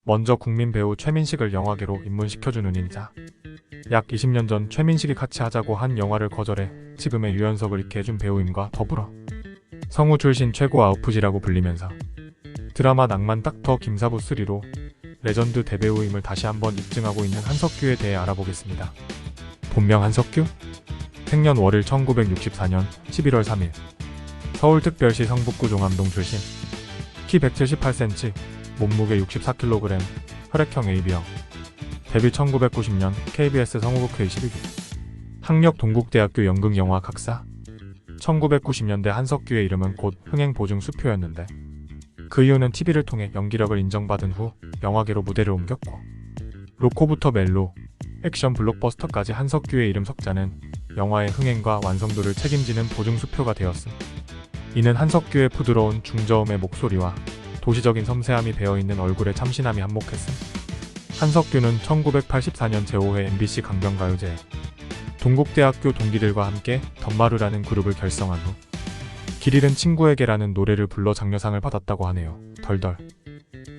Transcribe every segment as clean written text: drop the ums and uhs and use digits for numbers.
먼저 국민 배우 최민식을 영화계로 입문시켜준 은인자. 약 20년 전 최민식이 같이 하자고 한 영화를 거절해 지금의 유연석을 있게 해준 배우임과 더불어 성우 출신 최고 아웃풋이라고 불리면서 드라마 낭만 닥터 김사부 3로 레전드 대배우임을 다시 한번 입증하고 있는 한석규에 대해 알아보겠습니다. 본명 한석규? 생년 월일 1964년 11월 3일 서울특별시 성북구 종암동 출신. 키 178cm, 몸무게 64kg, 혈액형 AB형. 데뷔 1990년 KBS 성우국회 12기. 학력 동국대학교 연극영화 각사. 1990년대 한석규의 이름은 곧 흥행보증 수표였는데 그 이유는 TV를 통해 연기력을 인정받은 후 영화계로 무대를 옮겼고 로코부터 멜로, 액션 블록버스터까지 한석규의 이름 석자는 영화의 흥행과 완성도를 책임지는 보증수표가 되었음. 이는 한석규의 부드러운 중저음의 목소리와 도시적인 섬세함이 배어있는 얼굴에 참신함이 한몫했음. 한석규는 1984년 제5회 MBC 강변가요제에 동국대학교 동기들과 함께 덤마루라는 그룹을 결성한 후 길 잃은 친구에게라는 노래를 불러 장려상을 받았다고 하네요. 덜덜.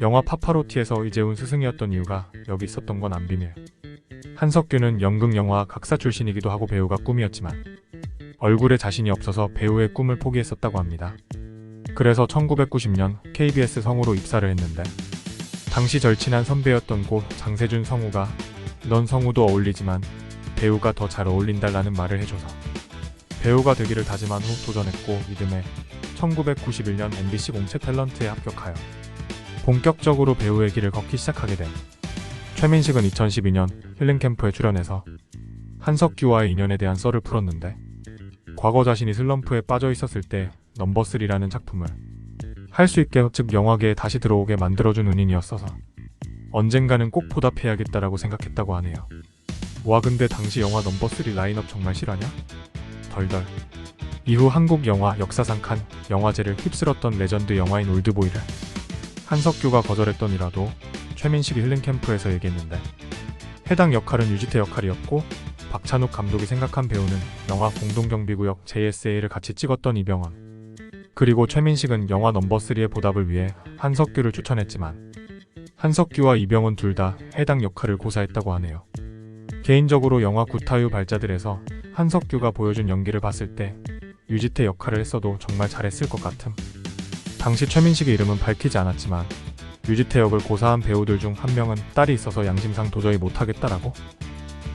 영화 파파로티에서 이재훈 스승이었던 이유가 여기 있었던 건 안 비밀. 한석규는 연극영화 각사 출신이기도 하고 배우가 꿈이었지만 얼굴에 자신이 없어서 배우의 꿈을 포기했었다고 합니다. 그래서 1990년 KBS 성우로 입사를 했는데 당시 절친한 선배였던 고 장세준 성우가 넌 성우도 어울리지만 배우가 더 잘 어울린다라는 말을 해줘서 배우가 되기를 다짐한 후 도전했고 이듬해 1991년 MBC 공채 탤런트에 합격하여 본격적으로 배우의 길을 걷기 시작하게 된 최민식은 2012년 힐링캠프에 출연해서 한석규와의 인연에 대한 썰을 풀었는데 과거 자신이 슬럼프에 빠져 있었을 때 넘버3라는 작품을 할 수 있게 즉 영화계에 다시 들어오게 만들어준 은인이었어서 언젠가는 꼭 보답해야겠다라고 생각했다고 하네요. 와 근데 당시 영화 넘버3 라인업 정말 실화냐? 덜덜. 이후 한국 영화 역사상 칸 영화제를 휩쓸었던 레전드 영화인 올드보이를 한석규가 거절했더니라도 최민식이 힐링캠프에서 얘기했는데 해당 역할은 유지태 역할이었고 박찬욱 감독이 생각한 배우는 영화 공동경비구역 JSA를 같이 찍었던 이병헌. 그리고 최민식은 영화 넘버3의 보답을 위해 한석규를 추천했지만 한석규와 이병헌 둘 다 해당 역할을 고사했다고 하네요. 개인적으로 영화 구타유 발자들에서 한석규가 보여준 연기를 봤을 때 유지태 역할을 했어도 정말 잘했을 것 같음. 당시 최민식의 이름은 밝히지 않았지만 유지태 역을 고사한 배우들 중 한 명은 딸이 있어서 양심상 도저히 못하겠다라고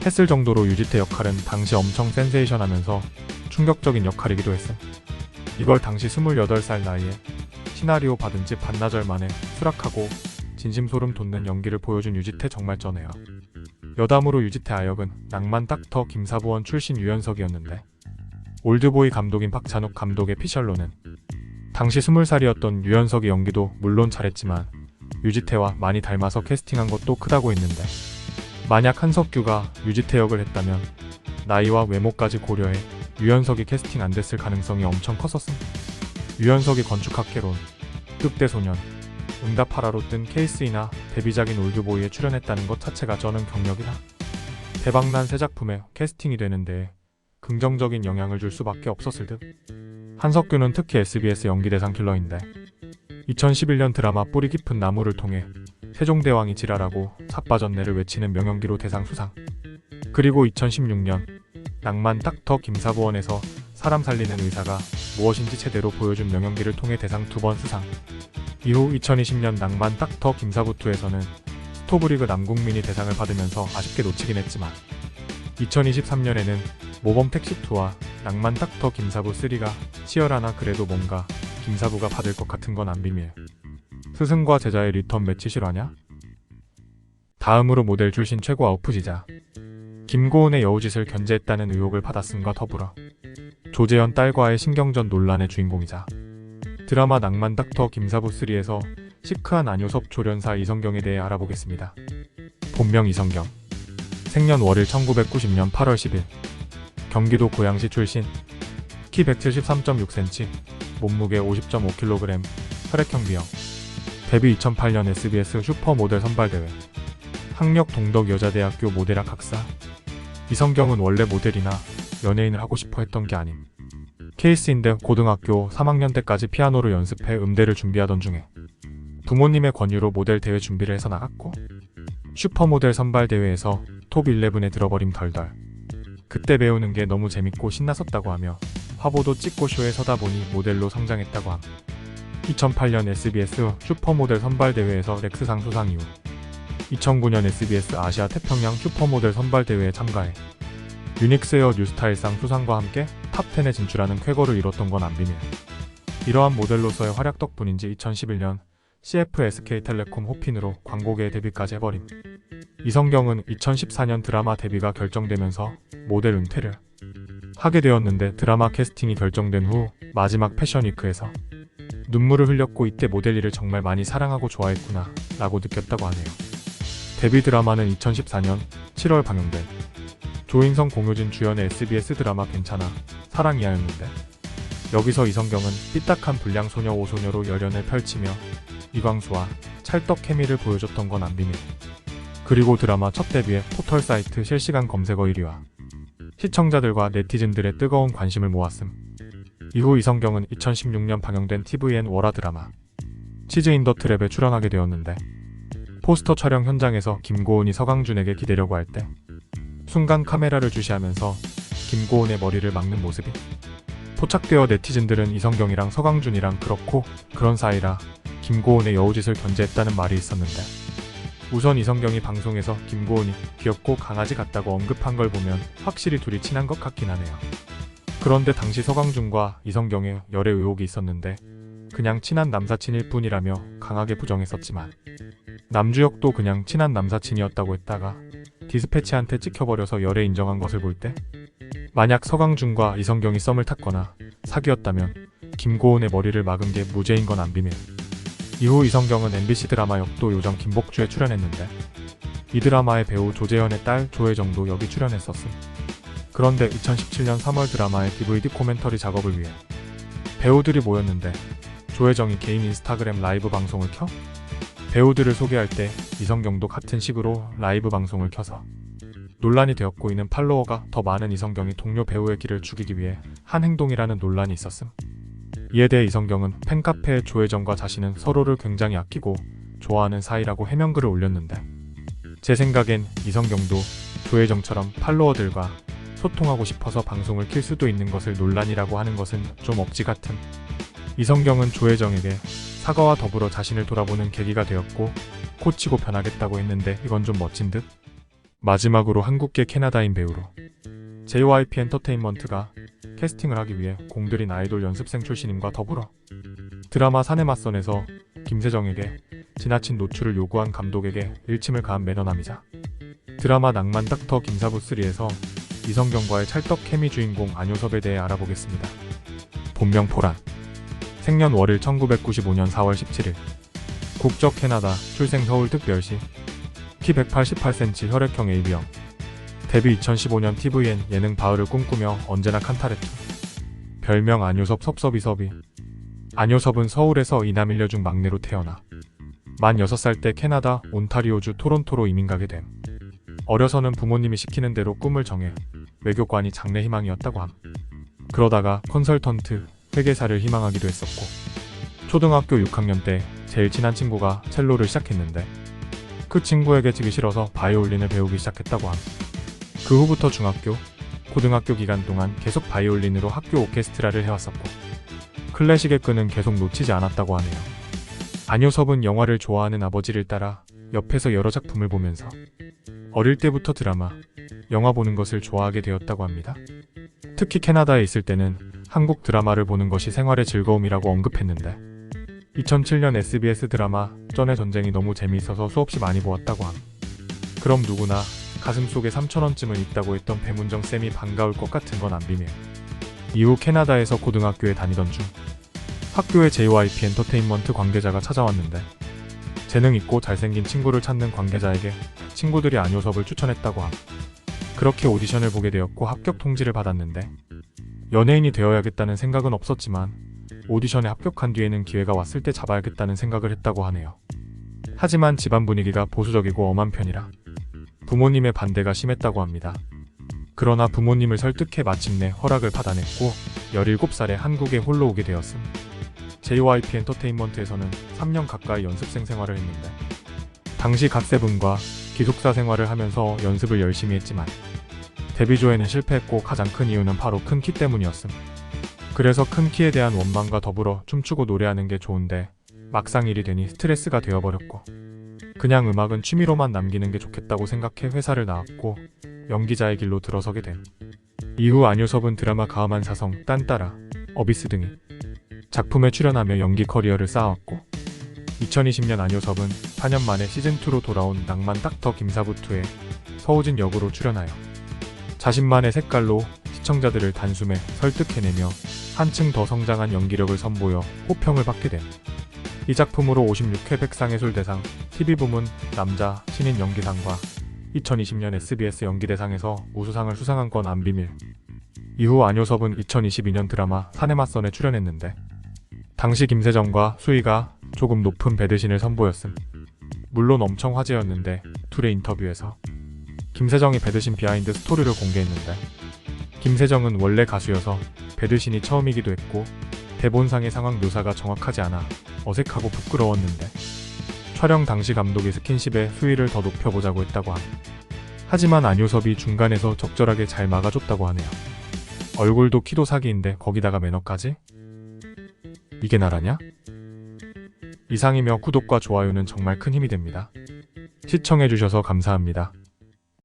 했을 정도로 유지태 역할은 당시 엄청 센세이션하면서 충격적인 역할이기도 했음. 이걸 당시 28살 나이에 시나리오 받은 지 반나절 만에 수락하고 진심 소름 돋는 연기를 보여준 유지태 정말 쩌네요. 여담으로 유지태 아역은 낭만 닥터 김사부원 출신 유연석이었는데 올드보이 감독인 박찬욱 감독의 피셜로는 당시 20살이었던 유연석의 연기도 물론 잘했지만 유지태와 많이 닮아서 캐스팅한 것도 크다고 했는데 만약 한석규가 유지태 역을 했다면 나이와 외모까지 고려해 유연석이 캐스팅 안 됐을 가능성이 엄청 컸었음. 유연석이 건축학개론, 뚝대소년, 응답하라로 뜬 케이스이나 데뷔작인 올드보이에 출연했다는 것 자체가 저는 경력이나 대박난 새 작품에 캐스팅이 되는데 긍정적인 영향을 줄 수밖에 없었을 듯. 한석규는 특히 SBS 연기대상 킬러인데 2011년 드라마 뿌리 깊은 나무를 통해 세종대왕이 지랄하고 삿바전내를 외치는 명연기로 대상 수상. 그리고 2016년 낭만 닥터 김사부원에서 사람 살리는 의사가 무엇인지 제대로 보여준 명연기를 통해 대상 2번 수상. 이후 2020년 낭만 닥터 김사부2에서는 스토브리그 남국민이 대상을 받으면서 아쉽게 놓치긴 했지만 2023년에는 모범택시2와 낭만 닥터 김사부3가 치열하나 그래도 뭔가 김사부가 받을 것 같은 건 안 비밀. 스승과 제자의 리턴 매치 실화냐? 다음으로 모델 출신 최고 아웃풋이자 김고은의 여우짓을 견제했다는 의혹을 받았음과 더불어 조재현 딸과의 신경전 논란의 주인공이자 드라마 낭만 닥터 김사부3에서 시크한 안효섭 조련사 이성경에 대해 알아보겠습니다. 본명 이성경. 생년 월일 1990년 8월 10일 경기도 고양시 출신. 키 173.6cm, 몸무게 50.5kg, 혈액형 B형. 데뷔 2008년 SBS 슈퍼모델 선발대회. 학력 동덕여자대학교 모델학 학사. 이성경은 원래 모델이나 연예인을 하고 싶어 했던 게 아님. 케이스인데 고등학교 3학년 때까지 피아노를 연습해 음대를 준비하던 중에 부모님의 권유로 모델 대회 준비를 해서 나갔고 슈퍼모델 선발 대회에서 톱 11에 들어버림 덜덜. 그때 배우는 게 너무 재밌고 신났었다고 하며 화보도 찍고 쇼에 서다 보니 모델로 성장했다고 함. 2008년 SBS 슈퍼모델 선발 대회에서 렉스상 수상 이후 2009년 SBS 아시아 태평양 슈퍼모델 선발 대회에 참가해 유닉스에어 뉴스타일상 수상과 함께 탑10에 진출하는 쾌거를 이뤘던 건 안 비밀. 이러한 모델로서의 활약 덕분인지 2011년 CF SK텔레콤 호핀으로 광고계에 데뷔까지 해버림. 이성경은 2014년 드라마 데뷔가 결정되면서 모델 은퇴를 하게 되었는데 드라마 캐스팅이 결정된 후 마지막 패션위크에서 눈물을 흘렸고 이때 모델 일을 정말 많이 사랑하고 좋아했구나 라고 느꼈다고 하네요. 데뷔 드라마는 2014년 7월 방영된 조인성 공효진 주연의 SBS 드라마 괜찮아 사랑이야였는데 여기서 이성경은 삐딱한 불량소녀 오소녀로 열연을 펼치며 이광수와 찰떡 케미를 보여줬던 건 안 비밀. 그리고 드라마 첫 데뷔에 포털 사이트 실시간 검색어 1위와 시청자들과 네티즌들의 뜨거운 관심을 모았음. 이후 이성경은 2016년 방영된 tvN 월화 드라마 치즈 인 더 트랩에 출연하게 되었는데 포스터 촬영 현장에서 김고은이 서강준에게 기대려고 할 때 순간 카메라를 주시하면서 김고은의 머리를 막는 모습이 포착되어 네티즌들은 이성경이랑 서강준이랑 그렇고 그런 사이라 김고은의 여우짓을 견제했다는 말이 있었는데 우선 이성경이 방송에서 김고은이 귀엽고 강아지 같다고 언급한 걸 보면 확실히 둘이 친한 것 같긴 하네요. 그런데 당시 서강준과 이성경의 열애 의혹이 있었는데 그냥 친한 남사친일 뿐이라며 강하게 부정했었지만 남주혁도 그냥 친한 남사친이었다고 했다가 디스패치한테 찍혀버려서 열애 인정한 것을 볼 때 만약 서강준과 이성경이 썸을 탔거나 사귀었다면 김고은의 머리를 막은 게 무죄인 건 안 비밀. 이후 이성경은 MBC 드라마 역도 요정 김복주에 출연했는데 이 드라마의 배우 조재현의 딸 조혜정도 여기 출연했었음. 그런데 2017년 3월 드라마의 DVD 코멘터리 작업을 위해 배우들이 모였는데 조혜정이 개인 인스타그램 라이브 방송을 켜 배우들을 소개할 때 이성경도 같은 식으로 라이브 방송을 켜서 논란이 되었고 이는 팔로워가 더 많은 이성경이 동료 배우의 길을 죽이기 위해 한 행동이라는 논란이 있었음. 이에 대해 이성경은 팬카페에 조혜정과 자신은 서로를 굉장히 아끼고 좋아하는 사이라고 해명글을 올렸는데 제 생각엔 이성경도 조혜정처럼 팔로워들과 소통하고 싶어서 방송을 킬 수도 있는 것을 논란이라고 하는 것은 좀 억지 같음. 이성경은 조혜정에게 사과와 더불어 자신을 돌아보는 계기가 되었고 고치고 변하겠다고 했는데 이건 좀 멋진 듯? 마지막으로 한국계 캐나다인 배우로 JYP 엔터테인먼트가 캐스팅을 하기 위해 공들인 아이돌 연습생 출신임과 더불어 드라마 사내 맞선에서 김세정에게 지나친 노출을 요구한 감독에게 일침을 가한 매너남이자 드라마 낭만 닥터 김사부3에서 이성경과의 찰떡 케미 주인공 안효섭에 대해 알아보겠습니다. 본명 보란. 생년 월일 1995년 4월 17일. 국적 캐나다, 출생 서울 특별시. 키 188cm, 혈액형 AB형. 데뷔 2015년 tvN 예능 바을을 꿈꾸며 언제나 칸타레트. 별명 안효섭 섭섭이섭이. 안효섭은 서울에서 이남일녀 중 막내로 태어나 만 6살 때 캐나다 온타리오주 토론토로 이민 가게 됨. 어려서는 부모님이 시키는 대로 꿈을 정해 외교관이 장래 희망이었다고 함. 그러다가 컨설턴트, 회계사를 희망하기도 했었고 초등학교 6학년 때 제일 친한 친구가 첼로를 시작했는데 그 친구에게 지기 싫어서 바이올린을 배우기 시작했다고 함. 그 후부터 중학교, 고등학교 기간 동안 계속 바이올린으로 학교 오케스트라를 해왔었고 클래식의 끈은 계속 놓치지 않았다고 하네요. 안효섭은 영화를 좋아하는 아버지를 따라 옆에서 여러 작품을 보면서 어릴 때부터 드라마, 영화 보는 것을 좋아하게 되었다고 합니다. 특히 캐나다에 있을 때는 한국 드라마를 보는 것이 생활의 즐거움이라고 언급했는데 2007년 SBS 드라마 쩐의 전쟁이 너무 재미있어서 수없이 많이 보았다고 함. 그럼 누구나 가슴속에 3,000원쯤은 있다고 했던 배문정 쌤이 반가울 것 같은 건 안 비밀. 이후 캐나다에서 고등학교에 다니던 중 학교에 JYP 엔터테인먼트 관계자가 찾아왔는데 재능 있고 잘생긴 친구를 찾는 관계자에게 친구들이 안효섭을 추천했다고 함. 그렇게 오디션을 보게 되었고 합격 통지를 받았는데 연예인이 되어야겠다는 생각은 없었지만 오디션에 합격한 뒤에는 기회가 왔을 때 잡아야겠다는 생각을 했다고 하네요. 하지만 집안 분위기가 보수적이고 엄한 편이라 부모님의 반대가 심했다고 합니다. 그러나 부모님을 설득해 마침내 허락을 받아냈고 17살에 한국에 홀로 오게 되었음. JYP 엔터테인먼트에서는 3년 가까이 연습생 생활을 했는데 당시 갓세븐과 기숙사 생활을 하면서 연습을 열심히 했지만 데뷔조에는 실패했고 가장 큰 이유는 바로 큰 키 때문이었음. 그래서 큰 키에 대한 원망과 더불어 춤추고 노래하는 게 좋은데 막상 일이 되니 스트레스가 되어버렸고 그냥 음악은 취미로만 남기는 게 좋겠다고 생각해 회사를 나왔고 연기자의 길로 들어서게 됨. 이후 안효섭은 드라마 가음한 사성, 딴따라, 어비스 등의 작품에 출연하며 연기 커리어를 쌓아왔고 2020년 안효섭은 4년 만에 시즌2로 돌아온 낭만 닥터 김사부투에 서우진 역으로 출연하여 자신만의 색깔로 시청자들을 단숨에 설득해내며 한층 더 성장한 연기력을 선보여 호평을 받게 됨. 이 작품으로 56회 백상예술대상 TV부문 남자 신인 연기상과 2020년 SBS 연기대상에서 우수상을 수상한 건 안 비밀. 이후 안효섭은 2022년 드라마 사내맞선에 출연했는데 당시 김세정과 수희가 조금 높은 배드신을 선보였음. 물론 엄청 화제였는데 둘의 인터뷰에서 김세정이 배드신 비하인드 스토리를 공개했는데 김세정은 원래 가수여서 배드신이 처음이기도 했고 대본상의 상황 묘사가 정확하지 않아 어색하고 부끄러웠는데 촬영 당시 감독이 스킨십에 수위를 더 높여보자고 했다고 함. 하지만 안효섭이 중간에서 적절하게 잘 막아줬다고 하네요. 얼굴도 키도 사기인데 거기다가 매너까지? 이게 나라냐? 이상이며 구독과 좋아요는 정말 큰 힘이 됩니다. 시청해주셔서 감사합니다.